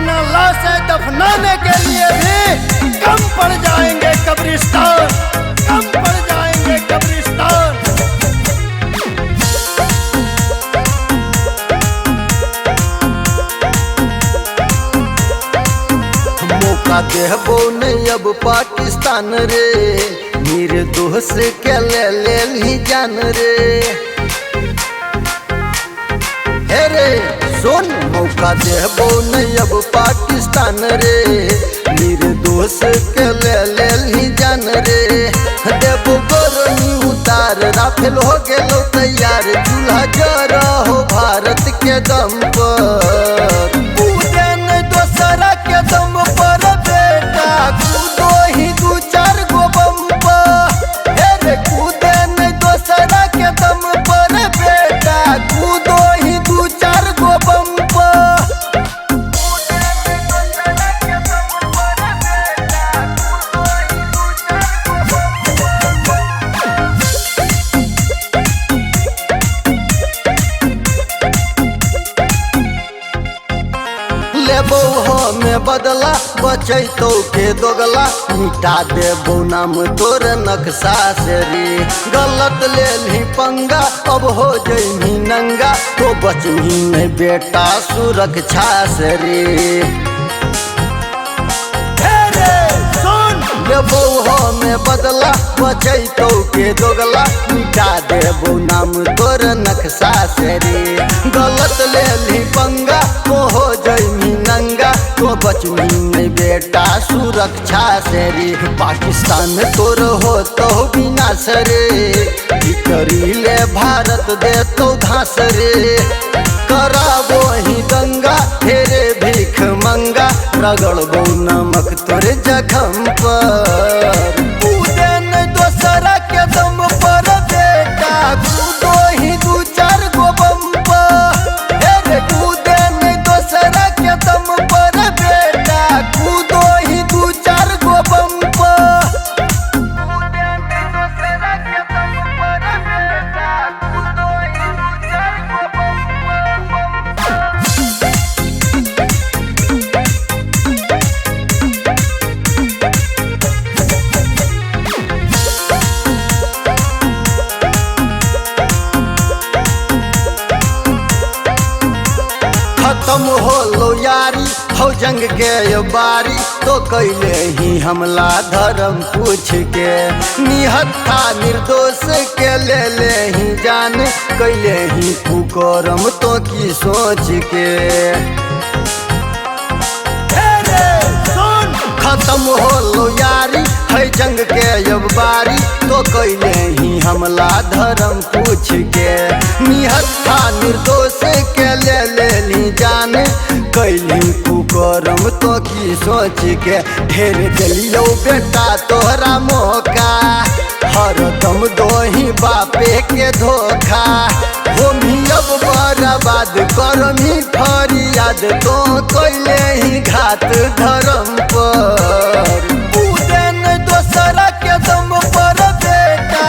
वरना लाशें दफनाने के लिए भी कम पड़ जाएंगे कब्रिस्तान, कम पड़ जाएंगे कब्रिस्तान। मौका देबो नहीं अब पाकिस्तान रे, निर्दोष के ले ली जान रे। हे रे सुन, मौका देबो नहीं अब पाकिस्तान रे, निर्दोष के ले ली जान रे। देबो गोरनी उतार, राफेल हो गेलो तैयार, चूल्हा जरा हो भारत के दम पर। कूदे नहीं दोसरा के दम पर बेटा, कूदो ही दू चार गो बम पर। हे रे कूदे नहीं दोसरा के दम पर बेटा, कूदो ही दू चार गो बम पर। लेबो हमें बदला, बचैतो के दोगला, मिटा देबो नाम तोर नक्शा से रे। गलत ले ली पंगा, अब हो जइनी नंगा, तो बचनी नहीं बेटा सुरक्षा से रे। लेबो हमें बदला, बचैतो के दोगला, मिटा देबो नाम तोर नक्शा से रे। गलत ले ली पंगा, तो हो जइनी नंगा, तो बचनी नहीं बेटा सुरक्षा से रे। पाकिस्तान तोर हो तो विनाश रे, करी ले भारत दे तो धास रे। कराबो ही दंगा, फेरे भीख मंगा, रगड़बो नमक तोरे जखम पर। कूदे नहीं दोसरा के दम पर बेटा, कूदो ही दू चार गो बम पर। हे रे कूदे नहीं दोसरा के दम पर बेटा, कूदो ही दू चार गो बम पर। खत्म होलो यारी, हो जंग के यो बारी, तो कैले ही हमला धर्म पूछ के। निहत्था निर्दोष के ले ही जान, कैले ही कुकरम तो की सोच के। खत्म होलो यारी, है जंग के अब बारी, तो कैले ही हमला धर्म पूछ के। निहत्था निर्दोष के ले ली जान, कैली कुकरम तो की सोच के। ढेर दिलियो बेटा तोहरा मौका, हरदम दो ही बापे के धोखा। होमी अब बर्बाद करमी फरियाद, तो कैले ही घात धर्म पर। कूदे नहीं दोसरा के दम पर बेटा।